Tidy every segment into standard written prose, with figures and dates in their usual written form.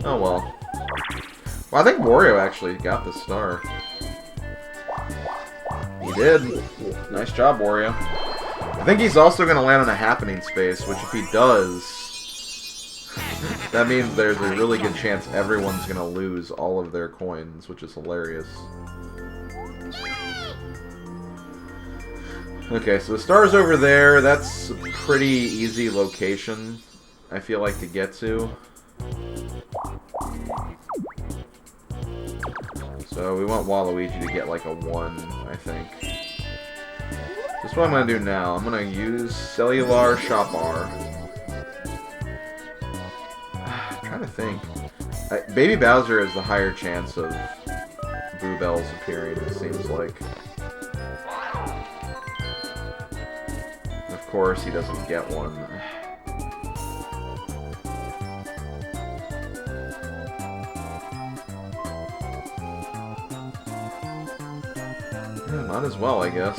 Oh well. Well, I think Wario actually got the star. He did. Nice job, Wario. I think he's also going to land on a happening space, which if he does, that means there's a really good chance everyone's going to lose all of their coins, which is hilarious. Okay, so the star's over there. That's a pretty easy location, I feel like, to get to. So we want Waluigi to get like a 1, I think. That's what I'm going to do now. I'm going to use Cellular Shop Bar. I'm trying to think. Baby Bowser has the higher chance of Boo Bells appearing, it seems like. Of course, he doesn't get one. Yeah, might as well, I guess.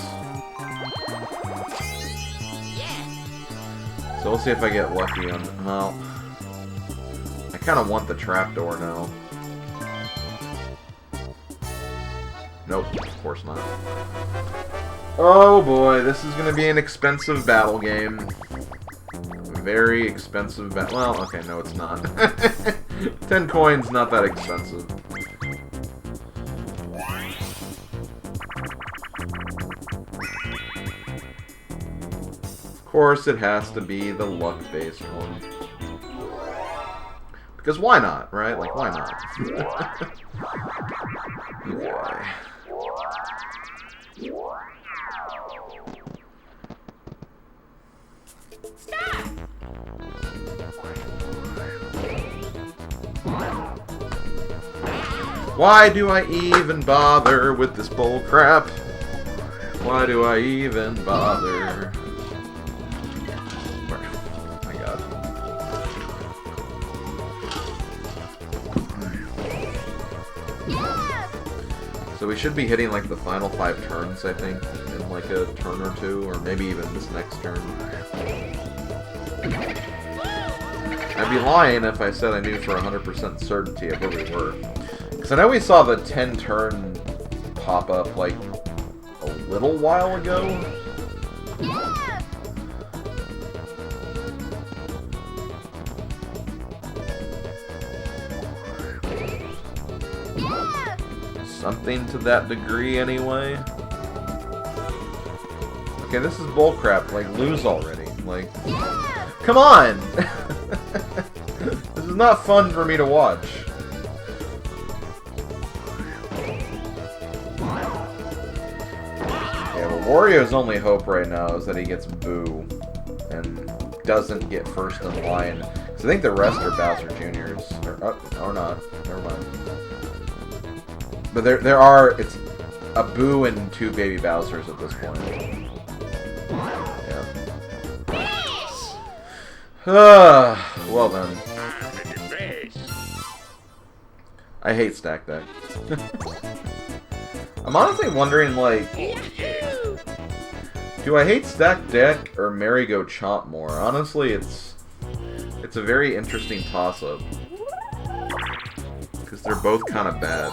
So we'll see if I get lucky on... Well, I kind of want the trapdoor now. Nope, of course not. Oh boy, this is going to be an expensive battle game. Very expensive battle... Well, okay, no it's not. 10 coins, not that expensive. Of course, it has to be the luck-based one. Because why not, right? Like, why not? Okay. Why do I even bother with this bull crap? Why do I even bother? Oh my god. So we should be hitting like the final 5 turns, I think, in like a turn or 2, or maybe even this next turn. I'd be lying if I said I knew for 100% certainty of where we were. Because I know we saw the 10 turn pop up like a little while ago. Something to that degree, anyway. Okay, this is bullcrap. Like, lose already. Like, come on! This is not fun for me to watch. Yeah, well, Wario's only hope right now is that he gets Boo and doesn't get first in line. Because I think the rest are Bowser Jr.'s. Or not. Never mind. But there are, it's a Boo and 2 Baby Bowsers at this point. Yeah. Well then. I hate Stack Deck. I'm honestly wondering, like, do I hate Stack Deck or Merry-Go Chomp more? Honestly, it's a very interesting toss-up. Because they're both kind of bad.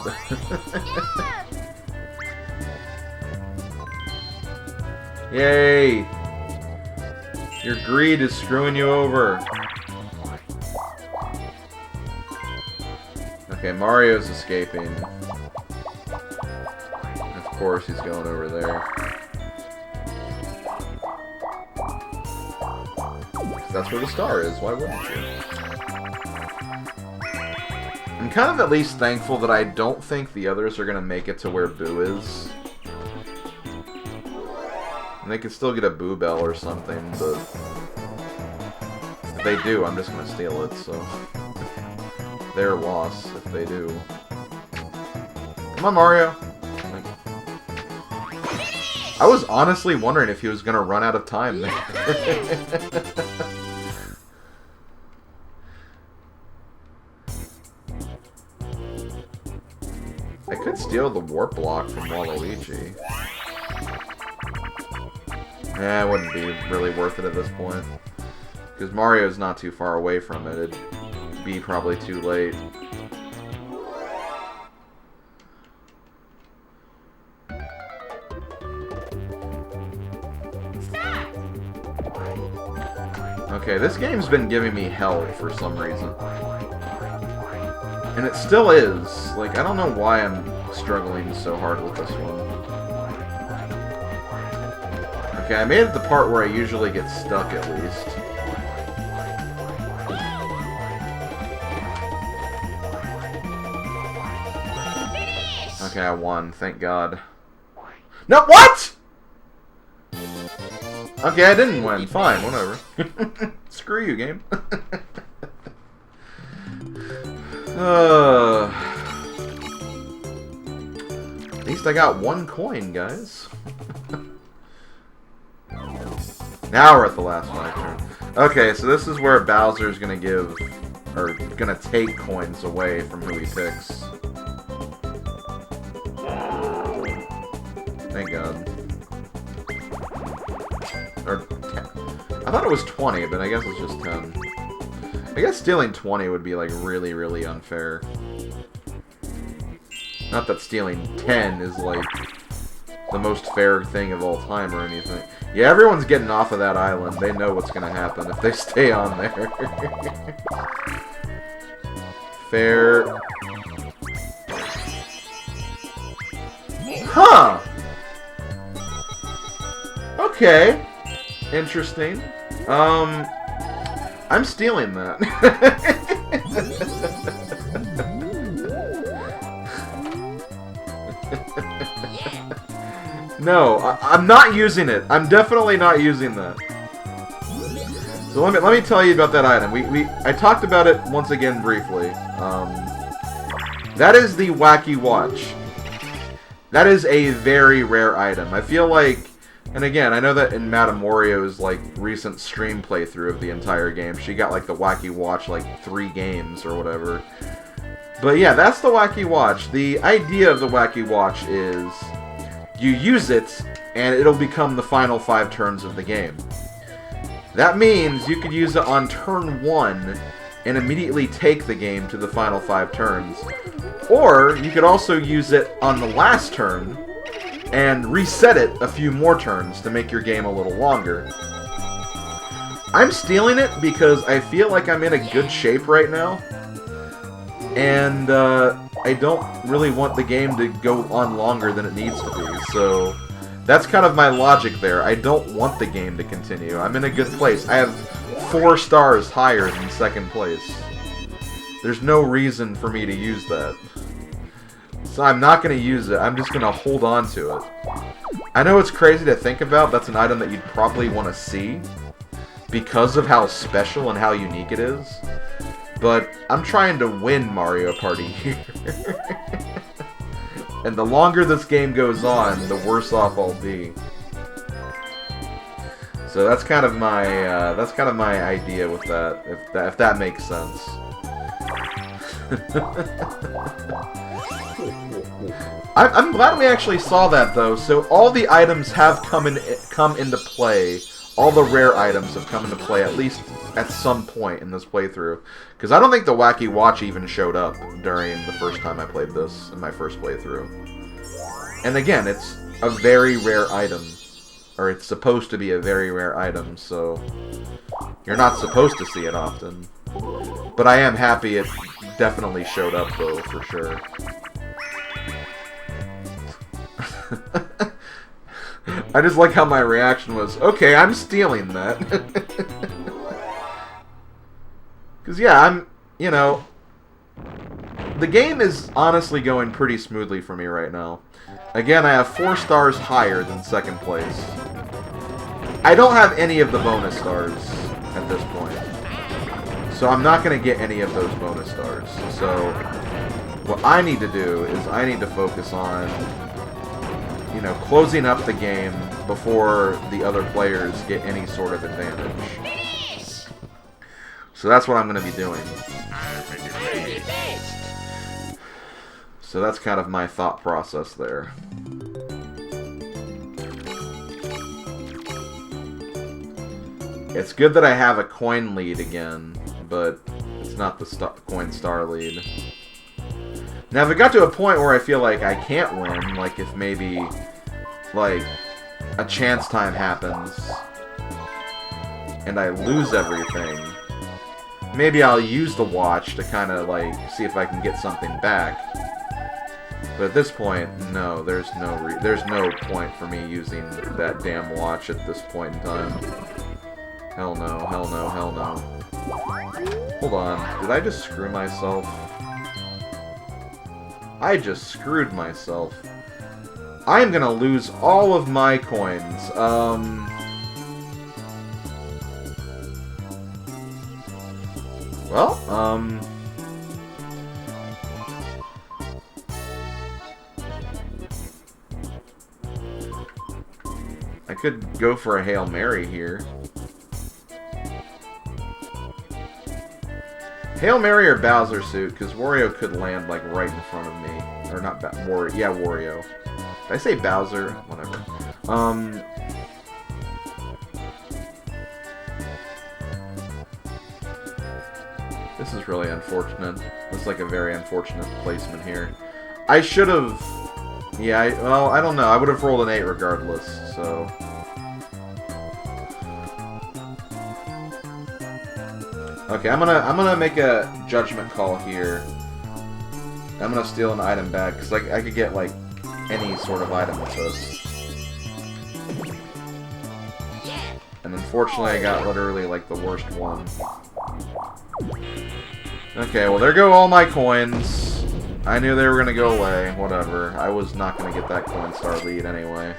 Yay! Your greed is screwing you over. Okay, Mario's escaping. Of course he's going over there. That's where the star is, why wouldn't you? I'm kind of at least thankful that I don't think the others are going to make it to where Boo is. And they could still get a Boo Bell or something, but if they do, I'm just going to steal it, so their loss if they do. Come on, Mario! I was honestly wondering if he was going to run out of time there. I could steal the warp block from Waluigi. Yeah, it wouldn't be really worth it at this point. Because Mario's not too far away from it. It'd be probably too late. Okay, this game's been giving me hell for some reason. And it still is. Like, I don't know why I'm struggling so hard with this one. Okay, I made it the part where I usually get stuck at least. Okay, I won, thank God. No, what?! Okay, I didn't win. Fine, whatever. Screw you, game. At least I got 1 coin, guys. Now we're at the last 5 turn. Okay, so this is where Bowser's gonna give, or gonna take coins away from who he picks. Thank God. Or 10. I thought it was 20, but I guess it's just 10. I guess stealing 20 would be, like, really, really unfair. Not that stealing 10 is, like, the most fair thing of all time or anything. Yeah, everyone's getting off of that island. They know what's gonna happen if they stay on there. Fair. Huh! Okay. Interesting. I'm stealing that. No, I'm not using it. I'm definitely not using that. So let me tell you about that item. I talked about it once again briefly. That is the Wacky Watch. That is a very rare item. I feel like, and again, I know that in Madame Wario's like recent stream playthrough of the entire game, she got like the Wacky Watch like 3 games or whatever. But yeah, that's the Wacky Watch. The idea of the Wacky Watch is you use it and it'll become the final 5 turns of the game. That means you could use it on turn 1 and immediately take the game to the final 5 turns. Or you could also use it on the last turn and reset it a few more turns to make your game a little longer. I'm stealing it because I feel like I'm in a good shape right now. And I don't really want the game to go on longer than it needs to be. So that's kind of my logic there. I don't want the game to continue. I'm in a good place. I have 4 stars higher than 2nd place. There's no reason for me to use that. So I'm not going to use it. I'm just going to hold on to it. I know it's crazy to think about. That's an item that you'd probably want to see because of how special and how unique it is. But I'm trying to win Mario Party here. And the longer this game goes on, the worse off I'll be. So that's kind of my idea with that, if that makes sense. I'm glad we actually saw that though. So all the items have come into play. All the rare items have come into play at least at some point in this playthrough. Because I don't think the Wacky Watch even showed up during the first time I played this in my first playthrough. And again, it's a very rare item. Or it's supposed to be a very rare item, so you're not supposed to see it often. But I am happy it definitely showed up though, for sure. I just like how my reaction was, okay, I'm stealing that. Because, yeah, you know, the game is honestly going pretty smoothly for me right now. Again, I have 4 stars higher than 2nd place. I don't have any of the bonus stars at this point. So I'm not going to get any of those bonus stars. So what I need to do is I need to focus on, you know, closing up the game before the other players get any sort of advantage. So that's what I'm going to be doing. So that's kind of my thought process there. It's good that I have a coin lead again, but it's not the coin star lead. Now, if it got to a point where I feel like I can't win, like if maybe, like, a chance time happens and I lose everything, maybe I'll use the watch to kind of, like, see if I can get something back. But at this point, no, there's no point for me using that damn watch at this point in time. Hell no, hell no, hell no. Hold on, did I just screw myself? I just screwed myself. I am gonna lose all of my coins. Well, I could go for a Hail Mary here. Hail Mary or Bowser suit, because Wario could land, like, right in front of me. Or not Wario. Yeah, Wario. Did I say Bowser? Whatever. This is really unfortunate. This is like a very unfortunate placement here. I should have... Yeah, well, I don't know. I would have rolled an 8 regardless, so... Okay, I'm gonna make a judgment call here. I'm gonna steal an item back, because I could get, like, any sort of item with this. And unfortunately, I got literally, like, the worst one. Okay, well, there go all my coins. I knew they were gonna go away. Whatever. I was not gonna get that coin star lead anyway.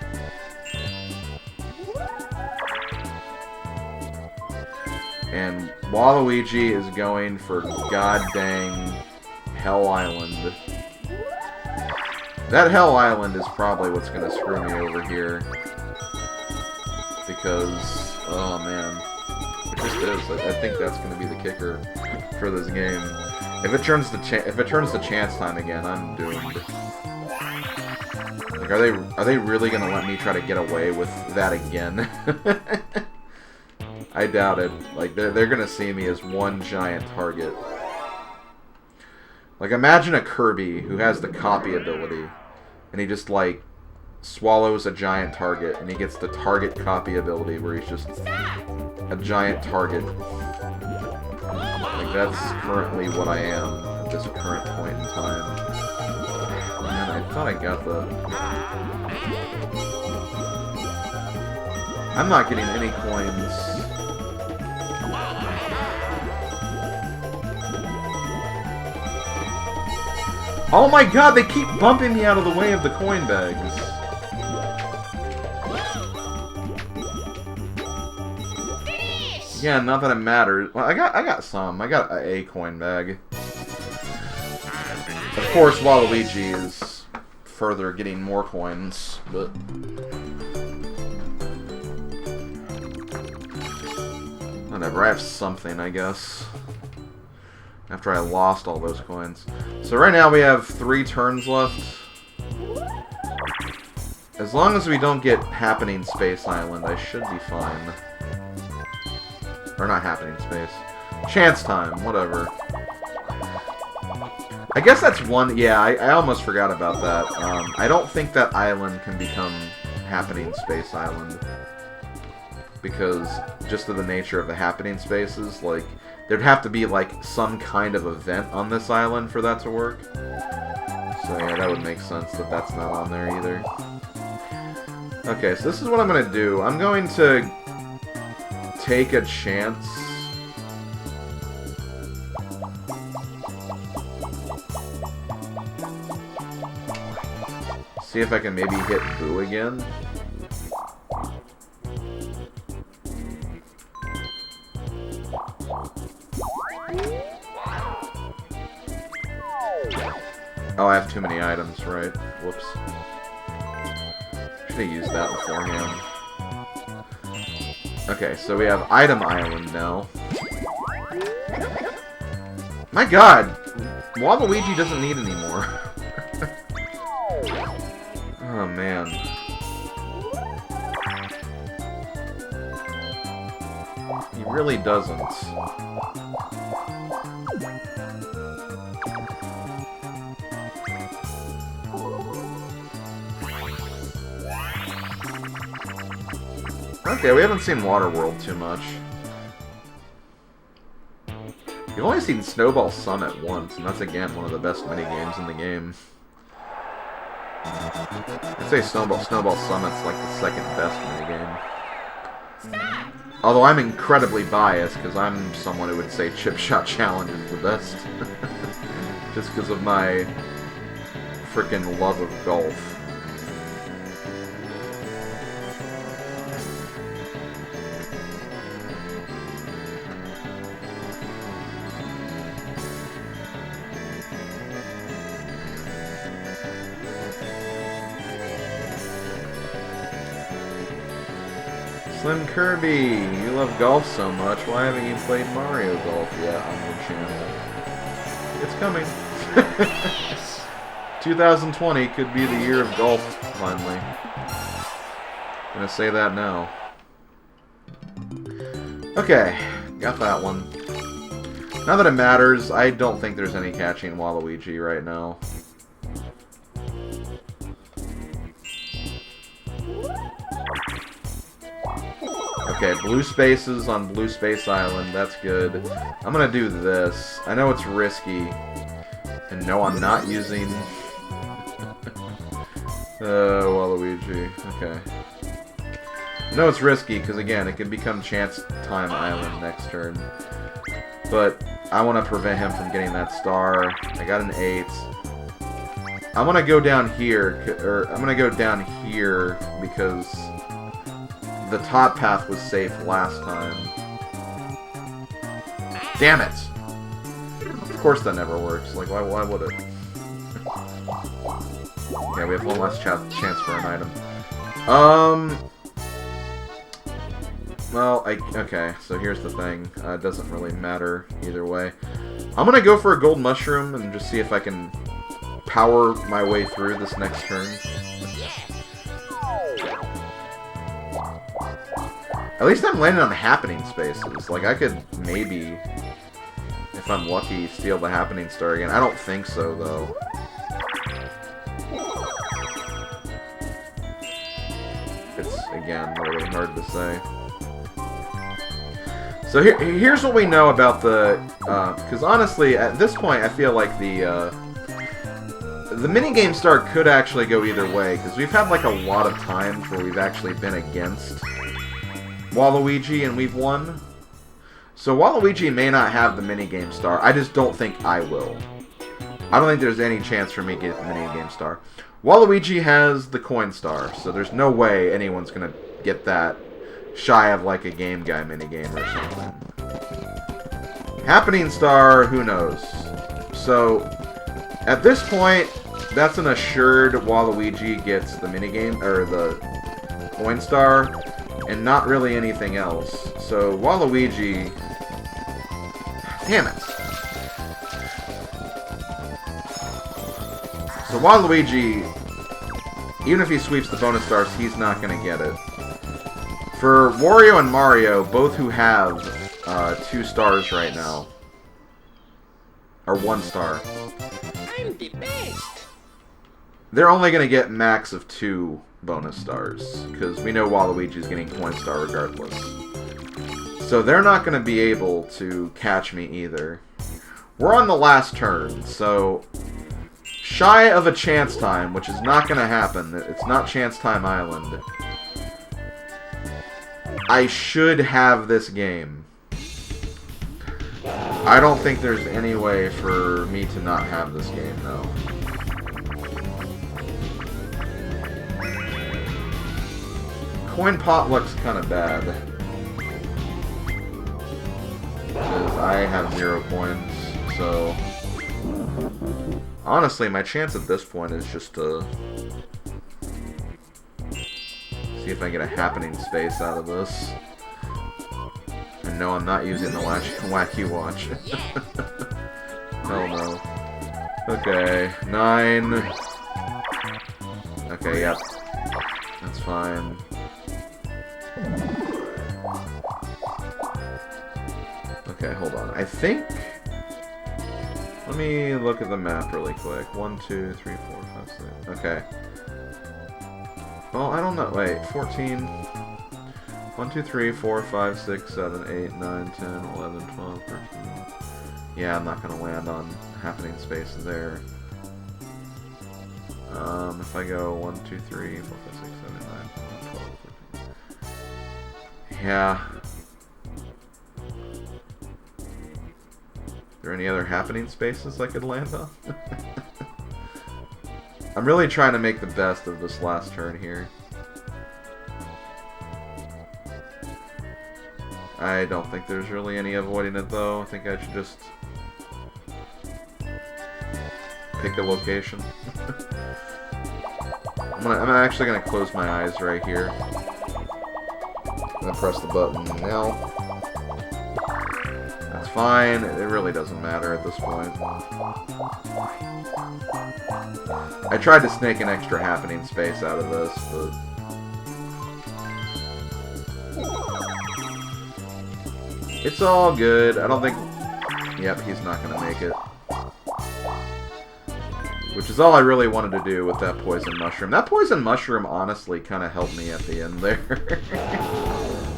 And Waluigi is going for god dang Hell Island. That Hell Island is probably what's gonna screw me over here. Because, oh man, it just is. I think that's gonna be the kicker for this game. If it turns to chance time again, I'm doomed. Like, are they really gonna let me try to get away with that again? I doubt it. Like, they're gonna see me as one giant target. Like, imagine a Kirby who has the copy ability, and he just, like, swallows a giant target, and he gets the target copy ability, where he's just a giant target. Like, that's currently what I am at this current point in time. Man, I thought I got the... I'm not getting any coins. Oh my god, they keep bumping me out of the way of the coin bags. Yeah, not that it matters. Well, I got some. I got a coin bag. Of course, Waluigi is further getting more coins, but... Whatever, I have something, I guess. After I lost all those coins. So right now we have 3 turns left. As long as we don't get Happening Space Island, I should be fine. Or not Happening Space. Chance Time, whatever. I guess that's one... Yeah, I almost forgot about that. I don't think that island can become Happening Space Island. Because just of the nature of the Happening Spaces, like... There'd have to be, like, some kind of event on this island for that to work. So, yeah, that would make sense that that's not on there either. Okay, so this is what I'm going to do. I'm going to take a chance. See if I can maybe hit Boo again. Oh, I have too many items, right? Whoops. Should have used that beforehand. Okay, so we have Item Island now. My god! Waluigi doesn't need any more. Oh, man. He really doesn't. Okay, we haven't seen Waterworld too much. We've only seen Snowball Summit once, and that's again one of the best minigames in the game. I'd say Snowball Summit's like the second best minigame. Although I'm incredibly biased, because I'm someone who would say Chip Shot Challenge is the best. Just because of my frickin' love of golf. SlimKirby, you love golf so much, why haven't you played Mario Golf yet on your channel? It's coming. 2020 could be the year of golf, finally. Gonna say that now. Okay, got that one. Not that it matters, I don't think there's any catching Waluigi right now. Okay, blue spaces on Blue Space Island, that's good. I'm gonna do this. I know it's risky. And no, I'm not using... Waluigi. Okay. I know it's risky, because again, it could become Chance Time Island next turn. But I want to prevent him from getting that star. I got an 8. I'm gonna go down here, or I'm gonna go down here, because... the top path was safe last time. Damn it! Of course that never works. Like, why would it? Okay, we have one last chance for an item. Well, okay, so here's the thing. It doesn't really matter either way. I'm gonna go for a gold mushroom and just see if I can power my way through this next turn. At least I'm landing on happening spaces. Like, I could maybe, if I'm lucky, steal the happening star again. I don't think so, though. It's, again, really hard to say. So here's what we know about the... because honestly, at this point, I feel like the minigame star could actually go either way. Because we've had, like, a lot of times where we've actually been against Waluigi and we've won. So Waluigi may not have the minigame star. I just don't think I will. I don't think there's any chance for me to get the minigame star. Waluigi has the coin star, so there's no way anyone's gonna get that shy of like a Game Guy minigame or something. Happening star, who knows? So at this point, that's an assured Waluigi gets the minigame or the coin star. And not really anything else. So, Waluigi... Damn it! So, Waluigi, even if he sweeps the bonus stars, he's not going to get it. For Wario and Mario, both who have 2 stars right now, or 1 star, I'm the best. They're only going to get max of 2 bonus stars, because we know Waluigi's getting coin star regardless. So they're not going to be able to catch me either. We're on the last turn, so shy of a chance time, which is not going to happen. It's not Chance Time Island. I should have this game. I don't think there's any way for me to not have this game, though. Coin pot looks kind of bad. Because I have 0 coins, so... Honestly, my chance at this point is just to... see if I get a happening space out of this. And no, I'm not using the wacky watch. Hell no. Okay, 9. Okay, yep. That's fine. Okay, hold on. I think... Let me look at the map really quick. 1, 2, 3, 4, 5, 6. Okay. Well, I don't know. Wait, 14... 1, 2, 3, 4, 5, 6, 7, 8, 9, 10, 11, 12, 13. Yeah, I'm not going to land on happening space there. If I go 1, 2, 3, 4, 5, 6, 7, 8, 9, 10, 12, 13. Yeah. Are there any other happening spaces I could land on? I'm really trying to make the best of this last turn here. I don't think there's really any avoiding it, though. I think I should just pick a location. I'm actually gonna close my eyes right here. I'm gonna press the button now. That's fine. It really doesn't matter at this point. I tried to snake an extra happening space out of this, but it's all good. I don't think... Yep, he's not going to make it. Which is all I really wanted to do with that poison mushroom. That poison mushroom honestly kind of helped me at the end there.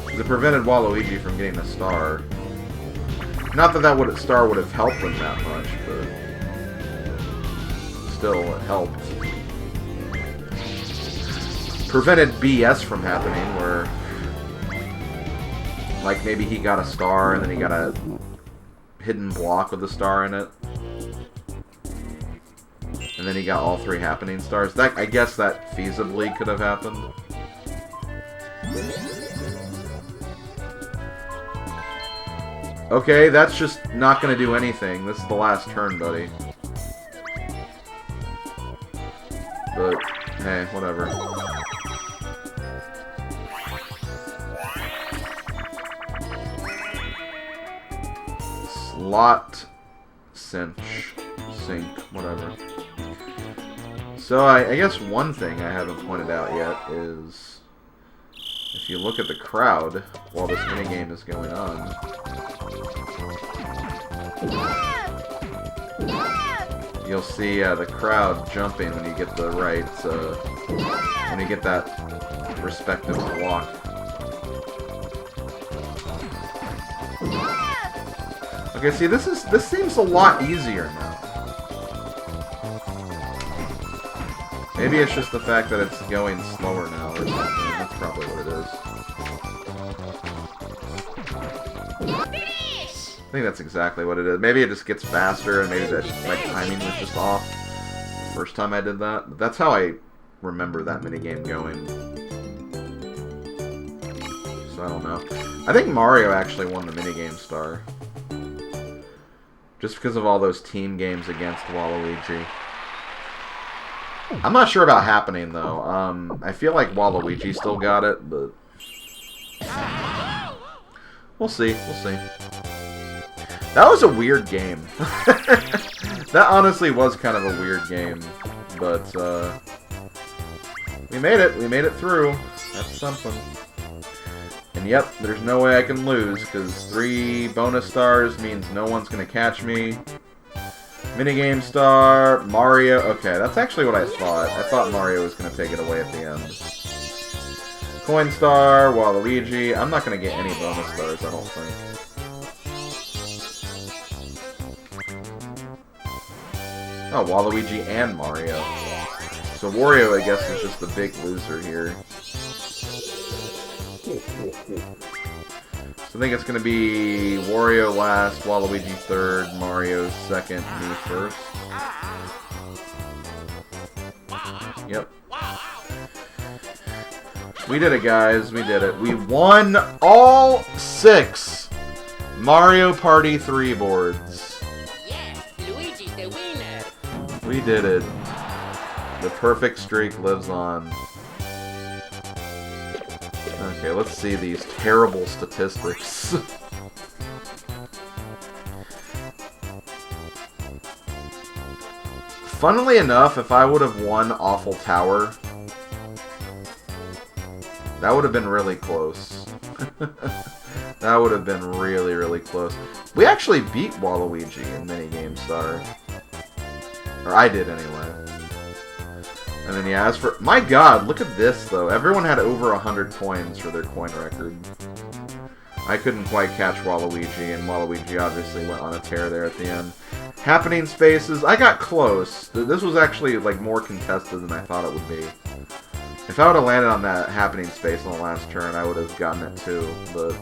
It prevented Waluigi from getting a star. Not that star would have helped him that much, but still, it helped. Prevented BS from happening, where like maybe he got a star and then he got a hidden block with a star in it. And then he got all 3 happening stars. That, I guess that feasibly could have happened. Okay, that's just not going to do anything. This is the last turn, buddy. But, hey, whatever. Slot, cinch, sink, whatever. So I guess one thing I haven't pointed out yet is if you look at the crowd while this minigame is going on, you'll see the crowd jumping when you get the right, when you get that respective block. Okay, see, this seems a lot easier now. Maybe it's just the fact that it's going slower now or something. That's probably what it is. I think that's exactly what it is. Maybe it just gets faster and maybe that my timing was just off the first time I did that. But that's how I remember that minigame going. So I don't know. I think Mario actually won the minigame star. Just because of all those team games against Waluigi. I'm not sure about happening, though. I feel like Waluigi still got it, but... We'll see. We'll see. That was a weird game. That honestly was kind of a weird game. But, we made it. We made it through. That's something. And yep, there's no way I can lose, because 3 bonus stars means no one's going to catch me. Minigame star, Mario. Okay, that's actually what I thought. I thought Mario was going to take it away at the end. Coin star, Waluigi. I'm not going to get any bonus stars, I don't think. Oh, Waluigi and Mario. So Wario, I guess, is just the big loser here. So I think it's going to be Wario last, Waluigi third, Mario second, me first. Yep. We did it, guys. We did it. We won all 6 Mario Party 3 boards. Yes, Luigi's the winner. We did it. The perfect streak lives on. Okay, let's see these terrible statistics. Funnily enough, if I would have won Awful Tower, that would have been really close. That would have been really, really close. We actually beat Waluigi in Minigame Star. Or I did, anyway. And then, yeah, as for... My god, look at this, though. Everyone had over 100 coins for their coin record. I couldn't quite catch Waluigi, and Waluigi obviously went on a tear there at the end. Happening spaces, I got close. This was actually, like, more contested than I thought it would be. If I would have landed on that happening space on the last turn, I would have gotten it too, but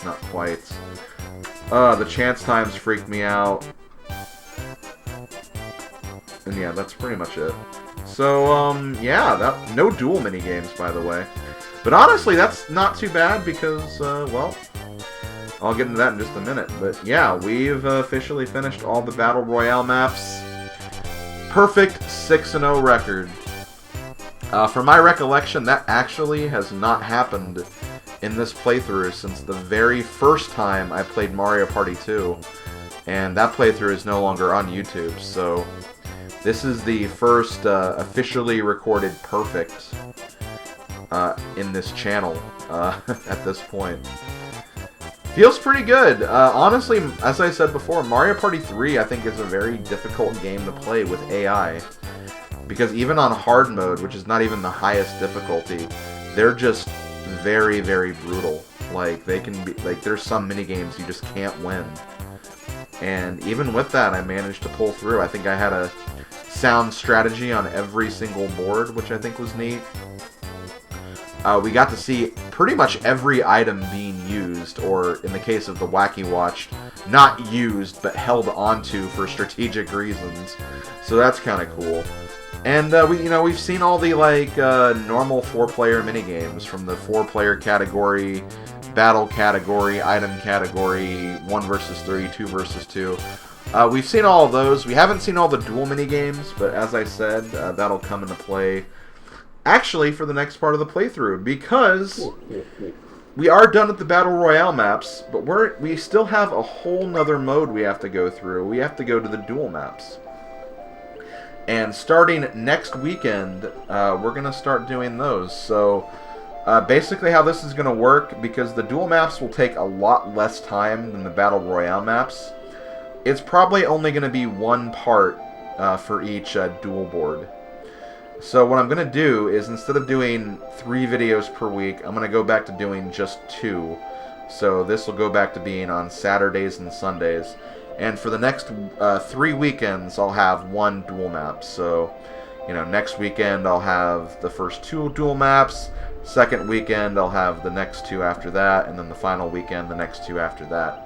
not quite. The chance times freaked me out. And yeah, that's pretty much it. So, yeah, no dual minigames, by the way. But honestly, that's not too bad because, well, I'll get into that in just a minute. But yeah, we've officially finished all the Battle Royale maps. Perfect 6-0 record. From my recollection, that actually has not happened in this playthrough since the very first time I played Mario Party 2. And that playthrough is no longer on YouTube, so this is the first officially recorded perfect in this channel at this point. Feels pretty good. Honestly, as I said before, Mario Party 3 I think is a very difficult game to play with AI. Because even on hard mode, which is not even the highest difficulty, they're just very, very brutal. Like, they can be, like, there's some minigames you just can't win. And even with that, I managed to pull through. I think I had a sound strategy on every single board, which I think was neat. We got to see pretty much every item being used, or in the case of the Wacky Watch, not used, but held onto for strategic reasons. So that's kind of cool. And we've seen all the normal 4-player minigames from the 4-player category, battle category, item category, 1 versus 3, 2 versus 2. We've seen all of those. We haven't seen all the dual minigames, but as I said, that'll come into play actually for the next part of the playthrough, because we are done with the Battle Royale maps, but we still have a whole nother mode we have to go through. We have to go to the dual maps. And starting next weekend, we're going to start doing those. So, basically how this is going to work, because the dual maps will take a lot less time than the Battle Royale maps, it's probably only going to be one part for each dual board. So what I'm going to do is, instead of doing 3 videos per week, I'm going to go back to doing just 2. So this will go back to being on Saturdays and Sundays. And for the next 3 weekends, I'll have 1 dual map. So, next weekend I'll have the first 2 dual maps. Second weekend I'll have the next 2 after that. And then the final weekend, the next 2 after that.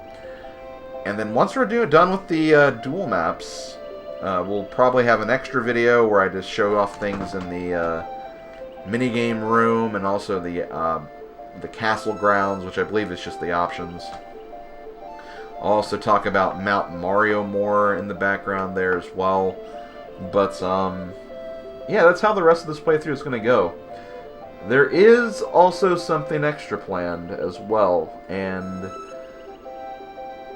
And then once we're done with the dual maps, we'll probably have an extra video where I just show off things in the minigame room and also the castle grounds, which I believe is just the options. I'll also talk about Mount Mario more in the background there as well. But, yeah, that's how the rest of this playthrough is going to go. There is also something extra planned as well, and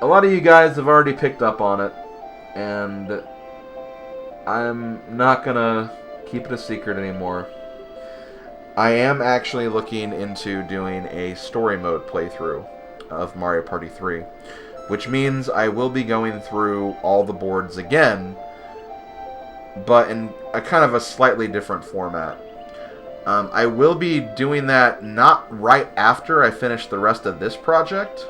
a lot of you guys have already picked up on it, and I'm not going to keep it a secret anymore. I am actually looking into doing a story mode playthrough of Mario Party 3. Which means I will be going through all the boards again, but in a kind of a slightly different format. I will be doing that not right after I finish the rest of this project,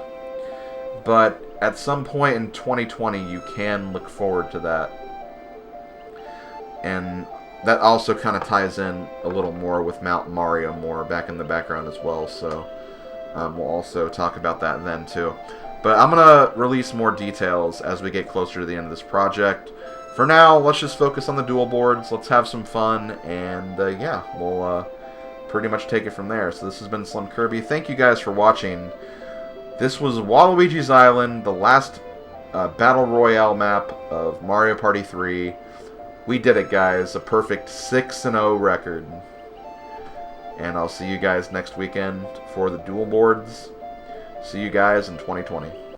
but at some point in 2020 you can look forward to that. And that also kind of ties in a little more with Mount Mario more back in the background as well, so we'll also talk about that then too. But I'm going to release more details as we get closer to the end of this project. For now, let's just focus on the dual boards, let's have some fun, and yeah, we'll pretty much take it from there. So this has been SlimKirby. Thank you guys for watching. This was Waluigi's Island, the last Battle Royale map of Mario Party 3. We did it, guys. A perfect 6-0 record. And I'll see you guys next weekend for the dual boards. See you guys in 2020.